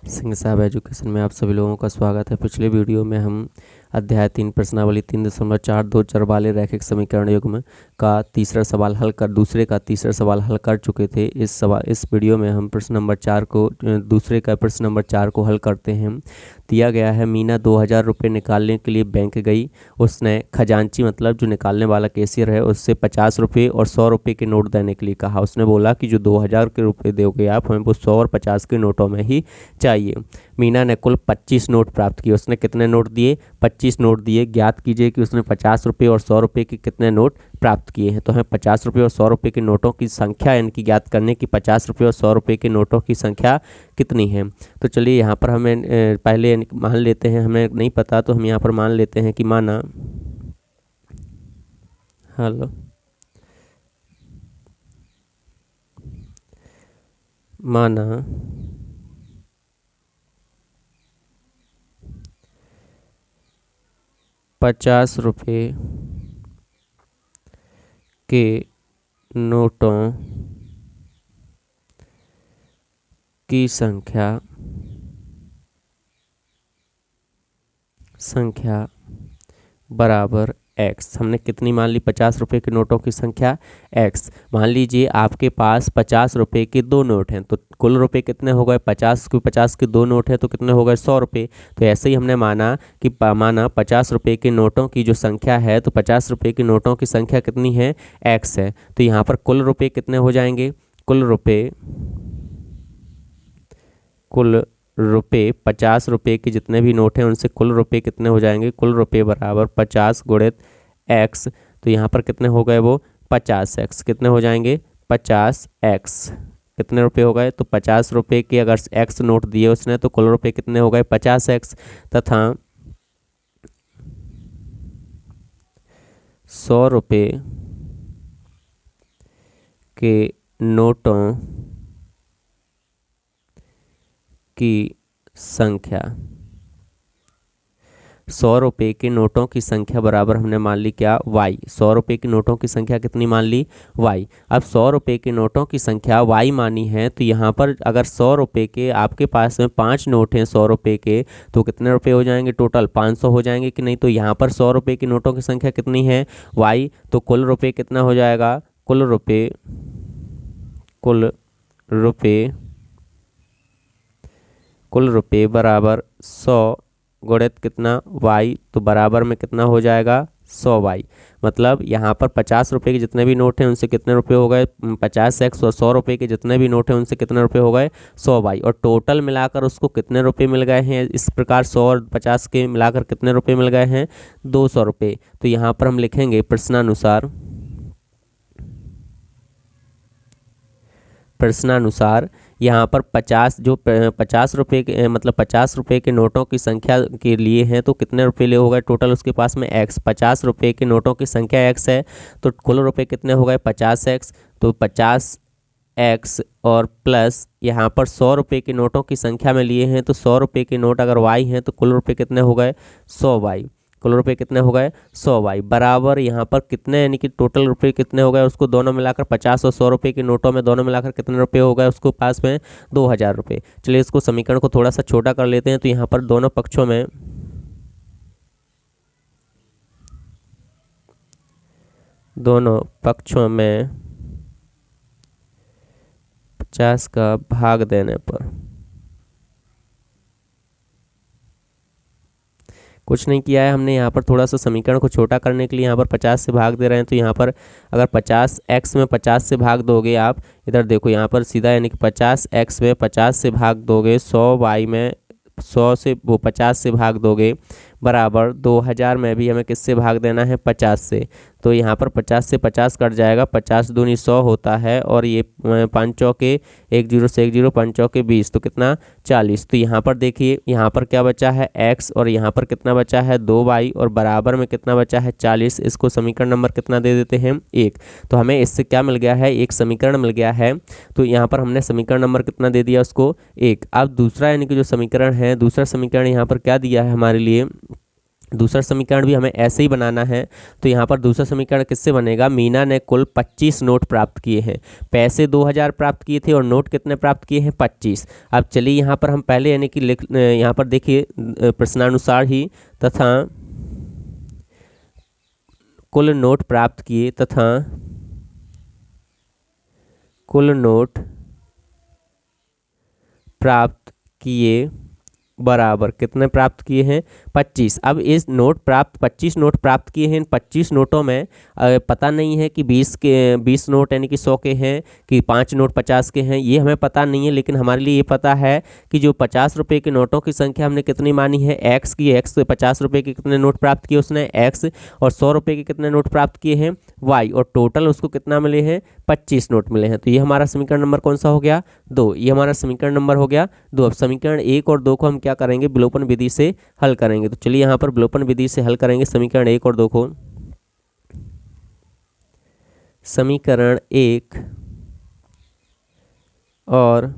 सिंह साहब एजुकेशन में आप सभी लोगों का स्वागत है। पिछले वीडियो में हम अध्याय 3 प्रश्नावली 3.42 चर वाले रैखिक समीकरण युग्म का तीसरा सवाल हल कर दूसरे का तीसरा सवाल हल कर चुके थे। इस वीडियो में हम प्रश्न नंबर 4 को दूसरे का प्रश्न नंबर 4 को हल करते हैं। दिया गया है, मीना 2000 रुपये निकालने के लिए बैंक गई। उसने खजांची मतलब जो निकालने वाला कैशियर है उससे 50 रुपये और 100 रुपये के नोट देने के लिए कहा। उसने बोला कि जो 2000 के रुपये दोगे आप हमें वो 100 और 50 के नोटों में ही चाहिए। मीना ने कुल 25 नोट प्राप्त किए। उसने कितने नोट दिए? 25 नोट दिए। ज्ञात कीजिए कि उसने 50 रुपये और 100 रुपये के कितने नोट प्राप्त किए हैं। तो हमें 50 रुपये और 100 रुपये के नोटों की संख्या यानी कि ज्ञात करने की 50 रुपये और 100 रुपये के नोटों की संख्या कितनी है। तो चलिए यहाँ पर हमें पहले मान लेते हैं, हमें नहीं पता तो हम यहाँ पर मान लेते हैं कि माना हेलो माना 50 रुपये के नोटों की संख्या बराबर x। हमने कितनी मान ली? 50 रुपये के नोटों की संख्या x। मान लीजिए आपके पास 50 रुपये के 2 नोट हैं, तो कुल रुपये कितने हो गए? 50 के 2 नोट हैं तो कितने हो गए? 100 रुपये। तो ऐसे ही हमने माना 50 रुपये के नोटों की जो संख्या है, तो 50 रुपये के नोटों की संख्या कितनी है? x है। तो यहाँ पर कुल रुपये कितने हो जाएंगे? कुल रुपये 50 रुपये के जितने भी नोट हैं उनसे कुल रुपये कितने हो जाएंगे? कुल रुपये बराबर 50 गुणित x। तो यहाँ पर कितने हो गए? वो 50x। कितने हो जाएंगे? 50x। कितने रुपये हो गए? तो 50 रुपये के अगर x नोट दिए उसने तो कुल रुपये कितने हो गए? 50x। तथा 100 रुपये के नोटों की संख्या 100 रुपये के नोटों की संख्या बराबर हमने मान ली क्या? y। 100 रुपये की नोटों की संख्या कितनी मान ली? y। अब 100 रुपये के नोटों की संख्या y मानी है, तो यहाँ पर अगर 100 रुपये के आपके पास में 5 नोट हैं 100 रुपये के, तो कितने रुपये हो जाएंगे? टोटल 500 हो जाएंगे कि नहीं? तो यहाँ पर 100 रुपये की नोटों की संख्या कितनी है? y। तो कुल रुपये कितना हो जाएगा? कुल रुपये बराबर 100 गुणित कितना? y। तो बराबर में कितना हो जाएगा? 100y। मतलब यहाँ पर 50 रुपये के जितने भी नोट हैं उनसे कितने रुपये हो गए? 50x। और 100 रुपये के जितने भी नोट हैं उनसे कितने रुपये हो गए? 100y। और टोटल मिलाकर उसको कितने रुपये मिल गए हैं? इस प्रकार 100 और 50 के मिलाकर कितने रुपये मिल गए हैं? 200 रुपये। तो यहाँ पर हम लिखेंगे प्रश्नानुसार यहाँ पर 50 रुपये के मतलब 50 रुपये के नोटों की संख्या के लिए हैं, तो कितने रुपये ले हो गए टोटल उसके पास में? x। 50 रुपये के नोटों की संख्या x है, तो कुल रुपये कितने हो गए? 50x। तो 50x और प्लस यहाँ पर 100 रुपये के नोटों की संख्या में लिए हैं, तो 100 रुपये के नोट अगर y हैं तो कुल रुपये कितने हो गए? 100y। कुल रुपये कितने हो गए? 100y बराबर यहाँ पर कितने यानी कि टोटल रुपये कितने हो गए? उसको दोनों मिलाकर 50 और 100 रुपये के नोटों में दोनों मिलाकर कितने रुपये हो गए उसको पास में? 2000 रुपये। चलिए इसको समीकरण को थोड़ा सा छोटा कर लेते हैं। तो यहाँ पर दोनों पक्षों में 50 का भाग देने पर कुछ नहीं किया है हमने, यहाँ पर थोड़ा सा समीकरण को छोटा करने के लिए यहाँ पर 50 से भाग दे रहे हैं। तो यहाँ पर अगर 50x में 50 से भाग दोगे आप, इधर देखो यहाँ पर सीधा यानी कि 50x में 50 से भाग दोगे, 100y में 100 से वो 50 से भाग दोगे बराबर 2000 में भी हमें किससे भाग देना है? 50 से। तो यहाँ पर 50 से 50 कट जाएगा, 50 दूनी 100 होता है और ये 5 चौके 1 0 से 1 0, 5 चौके 20, तो कितना? 40। तो यहाँ पर देखिए यहाँ पर क्या बचा है? x और यहाँ पर कितना बचा है? 2y और बराबर में कितना बचा है? 40। इसको समीकरण नंबर कितना दे देते हैं? 1। तो हमें इससे क्या मिल गया है? एक समीकरण मिल गया है। तो यहाँ पर हमने समीकरण नंबर कितना दे दिया उसको? 1। अब दूसरा यानी कि जो समीकरण है, दूसरा समीकरण यहाँ पर क्या दिया है हमारे लिए? दूसरा समीकरण भी हमें ऐसे ही बनाना है। तो यहाँ पर दूसरा समीकरण किससे बनेगा? मीना ने कुल 25 नोट प्राप्त किए हैं। पैसे 2000 प्राप्त किए थे और नोट कितने प्राप्त किए हैं? 25। अब चलिए यहाँ पर हम पहले यानी कि यहाँ पर देखिए प्रश्नानुसार ही तथा कुल नोट प्राप्त किए तथा कुल नोट प्राप्त किए बराबर कितने प्राप्त किए हैं? 25। अब इस 25 नोट प्राप्त किए हैं। इन 25 नोटों में पता नहीं है कि 20 नोट यानी कि 100 के हैं कि 5 नोट 50 के हैं, ये हमें पता नहीं है। लेकिन हमारे लिए ये पता है कि जो 50 रुपये के नोटों की संख्या हमने कितनी मानी है? एक्स की। एक्स 50 रुपये के कितने नोट प्राप्त किए उसने? एक्स। और 100 रुपये के कितने नोट प्राप्त किए हैं? वाई। और टोटल उसको कितना मिले हैं? 25 नोट मिले हैं। तो ये हमारा समीकरण नंबर कौन सा हो गया? 2। ये हमारा समीकरण नंबर हो गया 2। अब समीकरण 1 और 2 को हम क्या करेंगे? विलोपन विधि से हल करेंगे। तो चलिए यहाँ पर विलोपन विधि से हल करेंगे समीकरण 1 और 2 को। समीकरण 1 और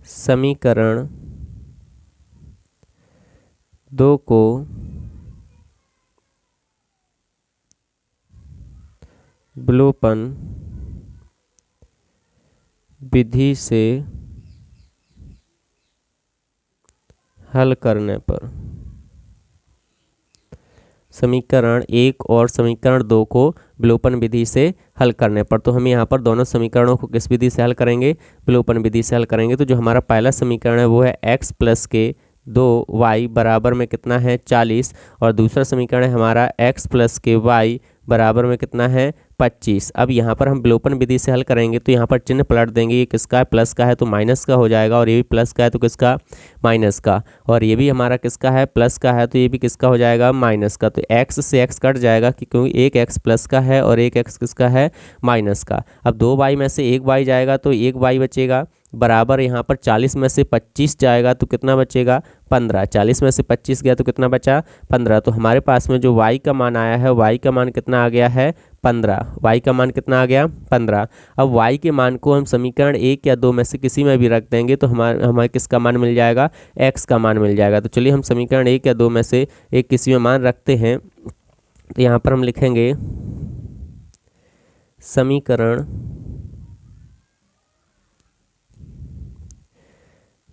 समीकरण 2 को विलोपन विधि से हल करने पर, समीकरण 1 और समीकरण 2 को विलोपन विधि से हल करने पर, तो हम यहाँ पर दोनों समीकरणों को किस विधि से हल करेंगे? विलोपन विधि से हल करेंगे। तो जो हमारा पहला समीकरण है वो है x प्लस के 2y बराबर में कितना है? 40। और दूसरा समीकरण है हमारा x प्लस के y बराबर में कितना है? 25। अब यहाँ पर हम विलोपन विधि से हल करेंगे तो यहाँ पर चिन्ह पलट देंगे। ये किसका है? प्लस का है तो माइनस का हो जाएगा, और ये भी प्लस का है तो किसका? माइनस का। और ये भी हमारा किसका है? प्लस का है तो ये भी किसका हो जाएगा? माइनस का। तो x से x कट जाएगा क्योंकि एक x प्लस का है और एक x किसका है? माइनस का। अब 2y में से 1y जाएगा तो 1y बचेगा, बराबर यहाँ पर 40 में से 25 जाएगा तो कितना बचेगा? 15। 40 में से 25 गया तो कितना बचा? 15। तो हमारे पास में जो y का मान आया है, y का मान कितना आ गया है? 15। y का मान कितना आ गया? 15। अब y के मान को हम समीकरण 1 या 2 में से किसी में भी रख देंगे तो हमारे किसका मान मिल जाएगा? x का मान मिल जाएगा। तो चलिए हम समीकरण 1 या 2 में से एक किसी में मान रखते हैं। तो यहाँ पर हम लिखेंगे समीकरण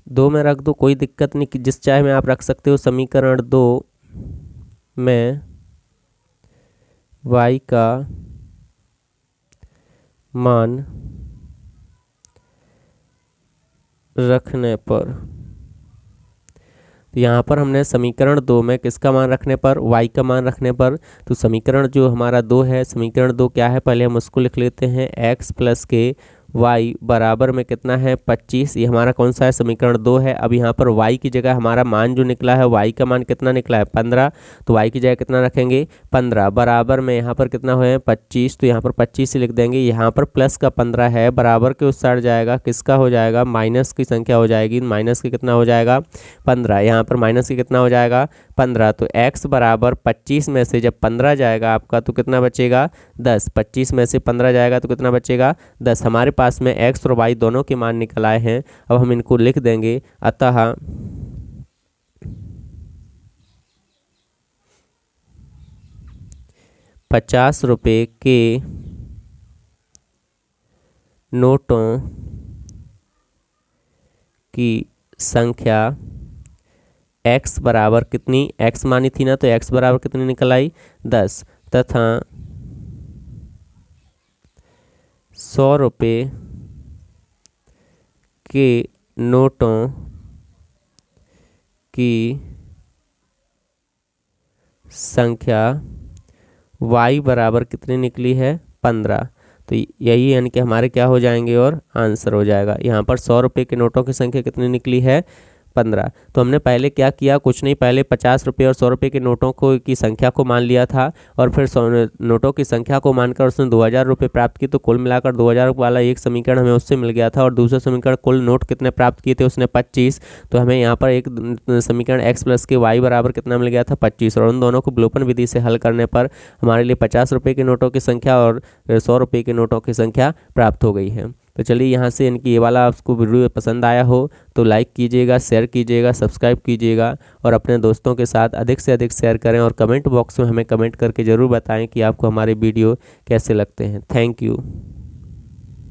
2 में रख दो, कोई दिक्कत नहीं, कि जिस चाहे में आप रख सकते हो। समीकरण 2 में y का मान रखने पर, तो यहाँ पर हमने समीकरण 2 में किसका मान रखने पर? y का मान रखने पर। तो समीकरण जो हमारा 2 है, समीकरण 2 क्या है? पहले हम उसको लिख लेते हैं। x प्लस के y बराबर में कितना है? 25। ये हमारा कौन सा है? समीकरण 2 है। अब यहाँ पर y की जगह हमारा मान जो निकला है, y का मान कितना निकला है? 15। तो y की जगह कितना रखेंगे? 15 बराबर में यहाँ पर कितना है? 25। तो यहाँ पर 25 ही लिख देंगे। यहाँ पर प्लस का 15 है, बराबर के उस साइड जाएगा, किसका हो जाएगा? माइनस की संख्या हो जाएगी। माइनस की कितना हो जाएगा? 15। यहाँ पर माइनस की कितना हो जाएगा? 15। तो x बराबर 25 में से जब 15 जाएगा आपका तो कितना बचेगा? 10। 25 में से 15 जाएगा तो कितना बचेगा? 10। हमारे पास में x और y दोनों के मान निकल आए हैं। अब हम इनको लिख देंगे। अतः 50 रुपये के नोटों की संख्या x बराबर कितनी? x मानी थी ना, तो x बराबर कितनी निकल आई? 10। तथा 100 रुपये के नोटों की संख्या y बराबर कितनी निकली है? 15। तो यही यानी कि हमारे क्या हो जाएंगे और आंसर हो जाएगा। यहाँ पर 100 रुपये के नोटों की संख्या कितनी निकली है? 15। तो हमने पहले क्या किया? कुछ नहीं, पहले 50 रुपये और 100 रुपये के नोटों को की संख्या को मान लिया था, और फिर नोटों की संख्या को मानकर उसने 2000 रुपये प्राप्त की। तो कुल मिलाकर 2000 वाला एक समीकरण हमें उससे मिल गया था, और दूसरा समीकरण कुल नोट कितने प्राप्त किए थे उसने? 25। तो हमें यहाँ पर एक समीकरण x प्लस के y बराबर कितना मिल गया था? 25। और उन दोनों को विलोपन विधि से हल करने पर हमारे लिए 50 रुपये के नोटों की संख्या और 100 रुपये के नोटों की संख्या प्राप्त हो गई है। तो चलिए यहाँ से इनकी ये वाला आपको वीडियो पसंद आया हो तो लाइक कीजिएगा, शेयर कीजिएगा, सब्सक्राइब कीजिएगा और अपने दोस्तों के साथ अधिक से अधिक शेयर करें और कमेंट बॉक्स में हमें कमेंट करके ज़रूर बताएं कि आपको हमारे वीडियो कैसे लगते हैं। Thank you.